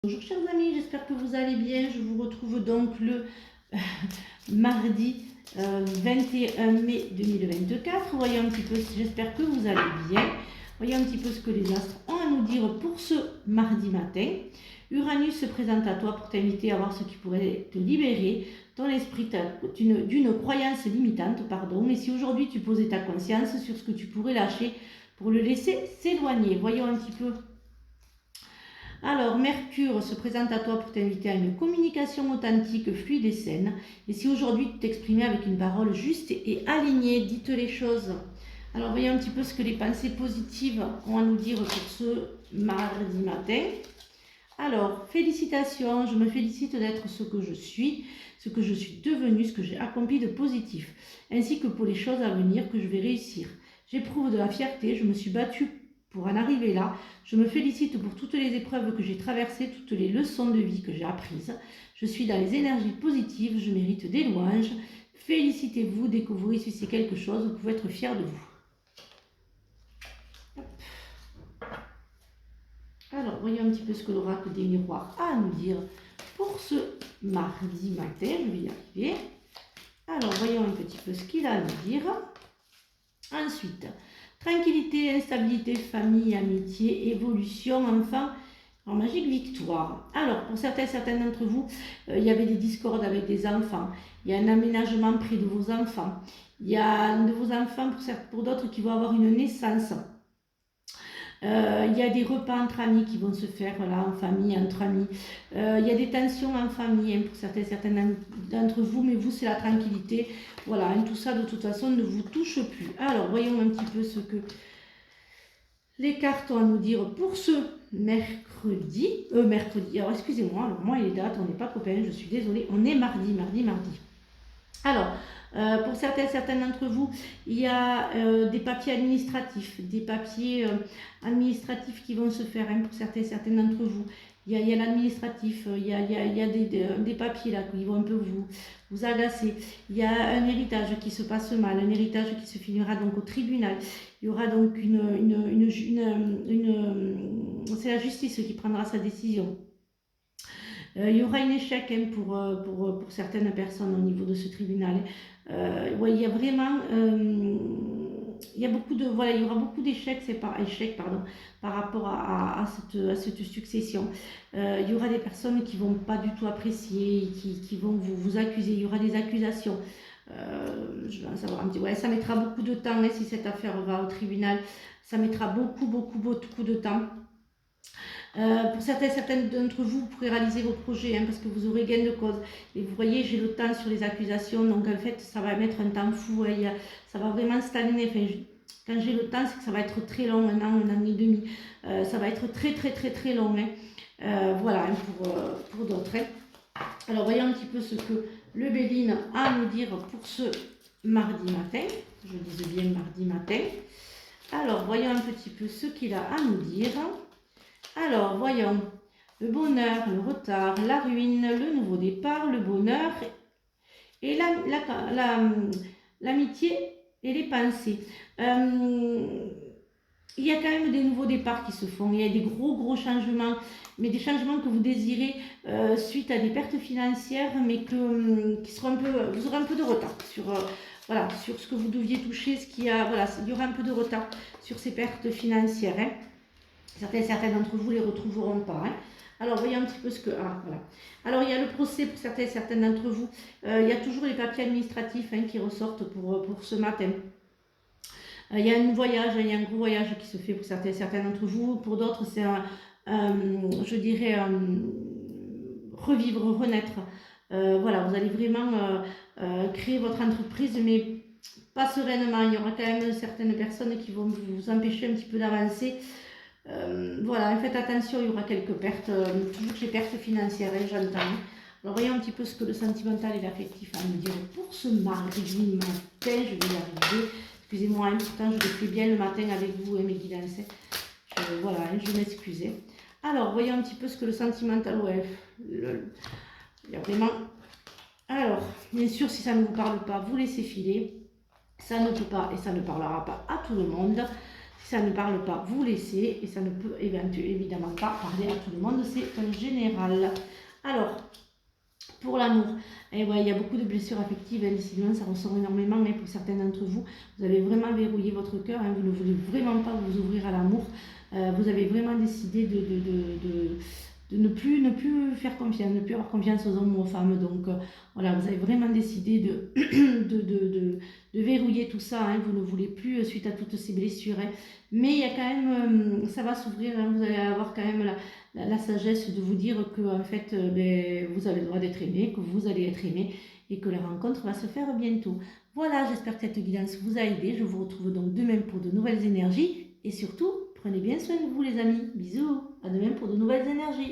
Bonjour chers amis, j'espère que vous allez bien. Je vous retrouve donc le mardi 21 mai 2024. Voyons un petit peu, j'espère que vous allez bien. Voyons un petit peu ce que les astres ont à nous dire pour ce mardi matin. Uranus se présente à toi pour t'inviter à voir ce qui pourrait te libérer ton esprit d'une croyance limitante. Mais si aujourd'hui tu posais ta conscience sur ce que tu pourrais lâcher pour le laisser s'éloigner. Voyons un petit peu. Alors, Mercure se présente à toi pour t'inviter à une communication authentique, fluide et saine. Et si aujourd'hui tu t'exprimais avec une parole juste et alignée, dites les choses. Alors, voyons un petit peu ce que les pensées positives ont à nous dire pour ce mardi matin. Alors, félicitations, je me félicite d'être ce que je suis devenue, ce que j'ai accompli de positif, ainsi que pour les choses à venir que je vais réussir. J'éprouve de la fierté, je me suis battue pour en arriver là. Je me félicite pour toutes les épreuves que j'ai traversées, toutes les leçons de vie que j'ai apprises. Je suis dans les énergies positives, je mérite des louanges. Félicitez-vous dès que vous réussissez quelque chose, vous pouvez être fiers de vous. Alors, voyons un petit peu ce que l'oracle des miroirs a à nous dire pour ce mardi matin. Je vais y arriver. Alors, voyons un petit peu ce qu'il a à nous dire. Ensuite, tranquillité, instabilité, famille, amitié, évolution, enfin, en magique victoire. Alors, pour certains d'entre vous, il y avait des discordes avec des enfants. Il y a un aménagement près de vos enfants. Il y a un de vos enfants, pour d'autres, qui vont avoir une naissance. Il y a des repas entre amis qui vont se faire là, en famille, entre amis. Il y a des tensions en famille pour certains d'entre vous, mais vous, c'est la tranquillité. Voilà, tout ça, de toute façon, ne vous touche plus. Alors, voyons un petit peu ce que les cartes ont à nous dire pour ce mercredi. Alors, excusez-moi, alors moi et les dates, on n'est pas copains, je suis désolée. On est mardi. Alors, pour certains d'entre vous, il y a des papiers administratifs, qui vont se faire pour certains d'entre vous. Il y a l'administratif, il y a des papiers là qui vont un peu vous agacer. Il y a un héritage qui se passe mal, un héritage qui se finira donc au tribunal. Il y aura donc c'est la justice qui prendra sa décision. Il y aura un échec pour certaines personnes au niveau de ce tribunal. Ouais, il y a vraiment, il y aura beaucoup d'échecs, par rapport à cette succession. Il y aura des personnes qui vont pas du tout apprécier, qui vont vous accuser. Il y aura des accusations. Je vais en savoir un petit. Ouais, ça mettra beaucoup de temps si cette affaire va au tribunal. Ça mettra beaucoup de temps. Pour certains d'entre vous, vous pourrez réaliser vos projets parce que vous aurez gain de cause. Et vous voyez, j'ai le temps sur les accusations, donc en fait, ça va mettre un temps fou. Ça va vraiment stagner. Enfin, quand j'ai le temps, c'est que ça va être très long, un an et demi. Ça va être très long. Voilà, pour d'autres. Alors, voyons un petit peu ce que le Béline a à nous dire pour ce mardi matin. Je dis bien mardi matin. Alors, voyons un petit peu ce qu'il a à nous dire. Alors, voyons, le bonheur, le retard, la ruine, le nouveau départ, le bonheur et l'amitié et les pensées. Il y a quand même des nouveaux départs qui se font, il y a des gros changements, mais des changements que vous désirez suite à des pertes financières, mais qui seront vous aurez un peu de retard sur ce que vous deviez toucher, il y aura un peu de retard sur ces pertes financières. Certains d'entre vous les retrouveront pas. Alors, voyez un petit peu ce que... voilà. Alors, il y a le procès pour certains d'entre vous. Il y a toujours les papiers administratifs qui ressortent pour ce matin. Il y a un voyage, il y a un gros voyage qui se fait pour certains d'entre vous. Pour d'autres, c'est revivre, renaître. Voilà, vous allez vraiment créer votre entreprise, mais pas sereinement. Il y aura quand même certaines personnes qui vont vous empêcher un petit peu d'avancer. Voilà, faites attention, il y aura quelques pertes, toujours les pertes financières, j'entends. Alors voyons un petit peu ce que le sentimental et l'affectif a à me dire pour ce mardi matin. Je vais y arriver. Excusez-moi, pourtant je le fais bien le matin avec vous et mes guidances. Voilà, je m'excuse. Alors, voyons un petit peu ce que le sentimental, il y a vraiment... Alors, bien sûr, si ça ne vous parle pas, vous laissez filer. Ça ne peut pas et ça ne parlera pas à tout le monde. Si ça ne parle pas, vous laissez, et ça ne peut évidemment pas parler à tout le monde, c'est un général. Alors, pour l'amour, eh ouais, il y a beaucoup de blessures affectives, hein, décidément ça ressort énormément, hein, pour certains d'entre vous. Vous avez vraiment verrouillé votre cœur, hein, vous ne voulez vraiment pas vous ouvrir à l'amour. Vous avez vraiment décidé de ne plus faire confiance, ne plus avoir confiance aux hommes ou aux femmes. Donc voilà, vous avez vraiment décidé de verrouiller tout ça, hein, vous ne voulez plus suite à toutes ces blessures. Hein. Mais il y a quand même, ça va s'ouvrir, hein, vous allez avoir quand même la sagesse de vous dire que en fait, vous avez le droit d'être aimé, que vous allez être aimé et que la rencontre va se faire bientôt. Voilà, j'espère que cette guidance vous a aidé. Je vous retrouve donc demain pour de nouvelles énergies et surtout, prenez bien soin de vous les amis. Bisous, à demain pour de nouvelles énergies.